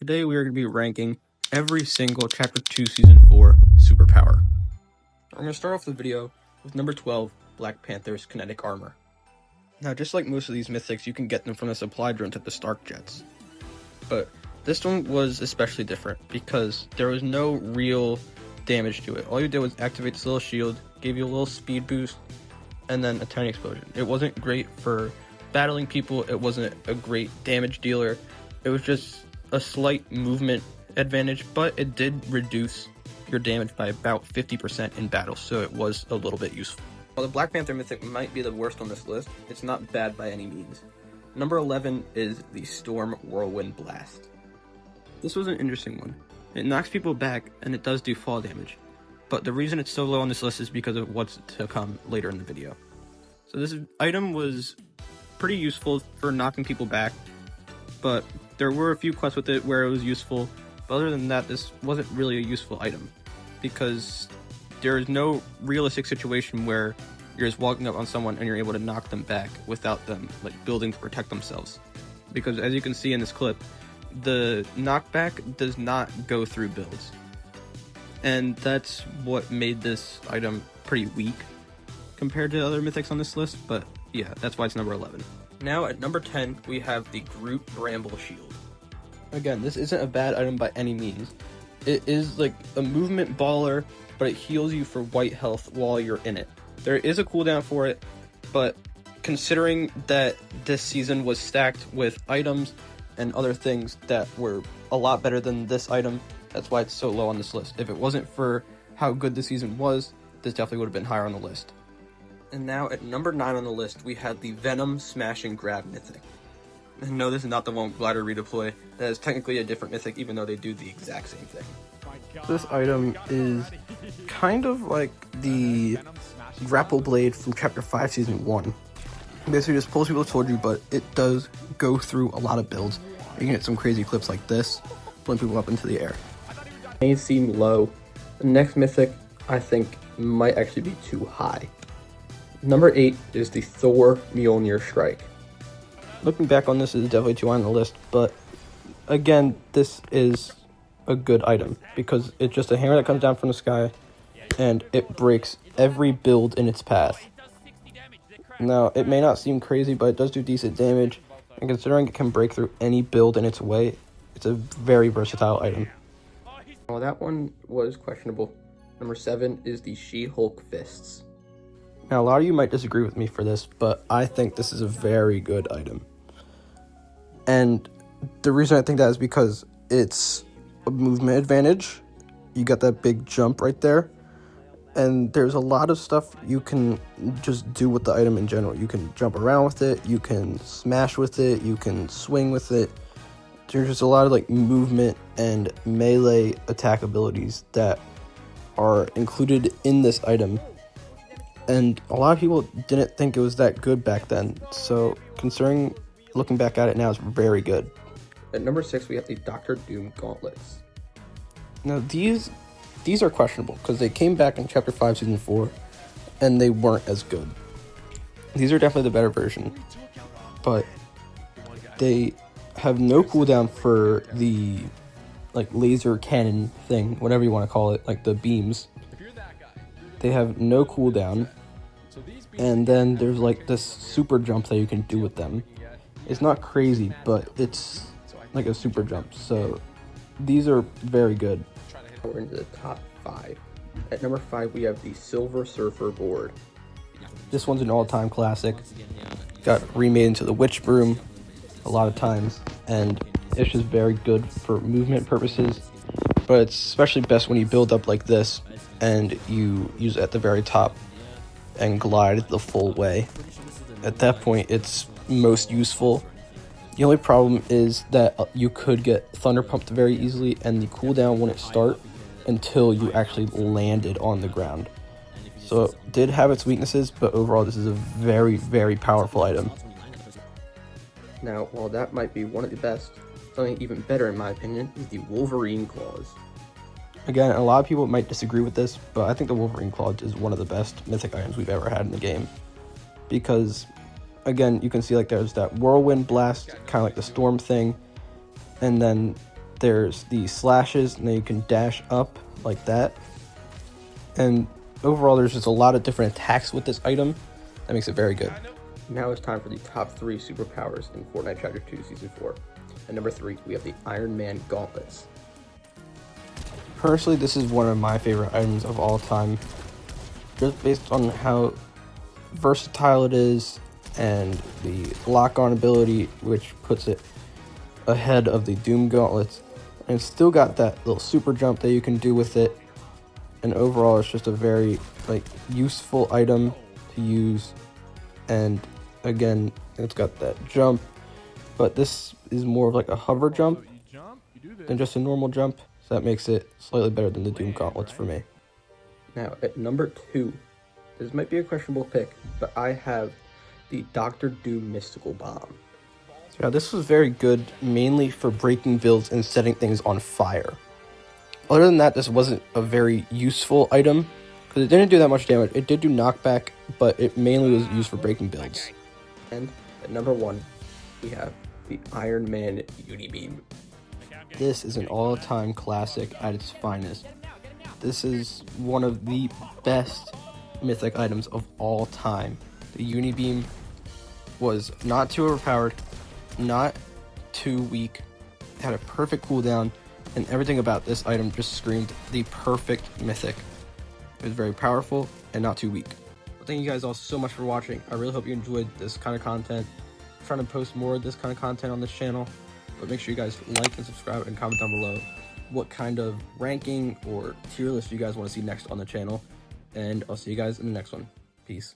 Today we are going to be ranking every single Chapter 2 Season 4 Superpower. I'm going to start off the video with number 12, Black Panther's Kinetic Armor. Now, just like most of these mythics, you can get them from the supply drones at the Stark Jets. But this one was especially different because there was no real damage to it. All you did was activate this little shield, gave you a little speed boost, and then a tiny explosion. It wasn't great for battling people, it wasn't a great damage dealer, it was just a slight movement advantage, but it did reduce your damage by about 50% in battle, so it was a little bit useful. While the Black Panther mythic might be the worst on this list, it's not bad by any means. Number 11 is the Storm Whirlwind Blast. This was an interesting one. It knocks people back, and it does do fall damage, but the reason it's so low on this list is because of what's to come later in the video. So this item was pretty useful for knocking people back, but there were a few quests with it where it was useful, but other than that, this wasn't really a useful item, because there is no realistic situation where you're just walking up on someone and you're able to knock them back without them building to protect themselves. Because as you can see in this clip, the knockback does not go through builds, and that's what made this item pretty weak compared to other mythics on this list, but yeah, that's why it's number 11. Now at number 10, we have the Groot Bramble Shield. Again, this isn't a bad item by any means. It is like a movement baller, but it heals you for white health while you're in it. There is a cooldown for it, but considering that this season was stacked with items and other things that were a lot better than this item, that's why it's so low on this list. If it wasn't for how good the season was, this definitely would have been higher on the list. And now at number 9 on the list, we have the Venom Smash and Grab mythic. And no, this is not the one with Glider Redeploy. That is technically a different mythic, even though they do the exact same thing. This item is kind of like the Grapple Blade from Chapter 5 Season 1. Basically just pulls people toward you, but it does go through a lot of builds. You can get some crazy clips like this, pulling people up into the air. It may seem low. The next mythic, I think, might actually be too high. Number 8 is the Thor Mjolnir Strike. Looking back on this, is definitely too high on the list, but again, this is a good item because it's just a hammer that comes down from the sky and it breaks every build in its path. Now, it may not seem crazy, but it does do decent damage, and considering it can break through any build in its way, it's a very versatile item. Well, that one was questionable. Number 7 is the She-Hulk Fists. Now, a lot of you might disagree with me for this, but I think this is a very good item. And the reason I think that is because it's a movement advantage. You got that big jump right there. And there's a lot of stuff you can just do with the item in general. You can jump around with it, you can smash with it, you can swing with it. There's just a lot of movement and melee attack abilities that are included in this item. And a lot of people didn't think it was that good back then. So considering looking back at it now, it's very good. At number 6, we have the Dr. Doom Gauntlets. Now these are questionable because they came back in Chapter 5 Season 4 and they weren't as good. These are definitely the better version, but they have no cooldown for the laser cannon thing, whatever you want to call it, the beams. They have no cooldown, and then there's this super jump that you can do with them. It's not crazy, but it's like a super jump, so these are very good. We're into the top 5. At number 5, we have the Silver Surfer Board. This one's an all-time classic. Got remade into the Witch Broom a lot of times, and it's just very good for movement purposes, but it's especially best when you build up like this and you use it at the very top and glide the full way. At that point, it's most useful. The only problem is that you could get thunder pumped very easily, and the cooldown wouldn't start until you actually landed on the ground. So it did have its weaknesses, but overall this is a very, very powerful item. Now, while that might be one of the best, something even better in my opinion is the Wolverine Claws. Again, a lot of people might disagree with this, but I think the Wolverine Claws is one of the best mythic items we've ever had in the game. Because, again, you can see there's that whirlwind blast, kind of like the storm thing, and then There's the slashes, and then you can dash up like that. And overall, there's just a lot of different attacks with this item that makes it very good. Now it's time for the top 3 superpowers in Fortnite Chapter 2 Season 4. At number 3, we have the Iron Man Gauntlets. Personally, this is one of my favorite items of all time, just based on how versatile it is and the lock-on ability, which puts it ahead of the Doom Gauntlets. And it's still got that little super jump that you can do with it. And overall, it's just a very useful item to use. And again, it's got that jump, but this is more of like a hover jump than just a normal jump, so that makes it slightly better than the Doom Gauntlets for me. Now at number 2, this might be a questionable pick, but I have the Dr. Doom Mystical Bomb. So now this was very good, mainly for breaking builds and setting things on fire. Other than that, this wasn't a very useful item, because it didn't do that much damage. It did do knockback, but it mainly was used for breaking builds. And at number 1, we have the Iron Man Unibeam. This is an all-time classic at its finest. This is one of the best mythic items of all time. The Unibeam was not too overpowered, not too weak, it had a perfect cooldown, and everything about this item just screamed the perfect mythic. It was very powerful and not too weak. Well, thank you guys all so much for watching. I really hope you enjoyed this kind of content. I'm trying to post more of this kind of content on this channel, but make sure you guys like and subscribe and comment down below what kind of ranking or tier list you guys want to see next on the channel. And I'll see you guys in the next one. Peace.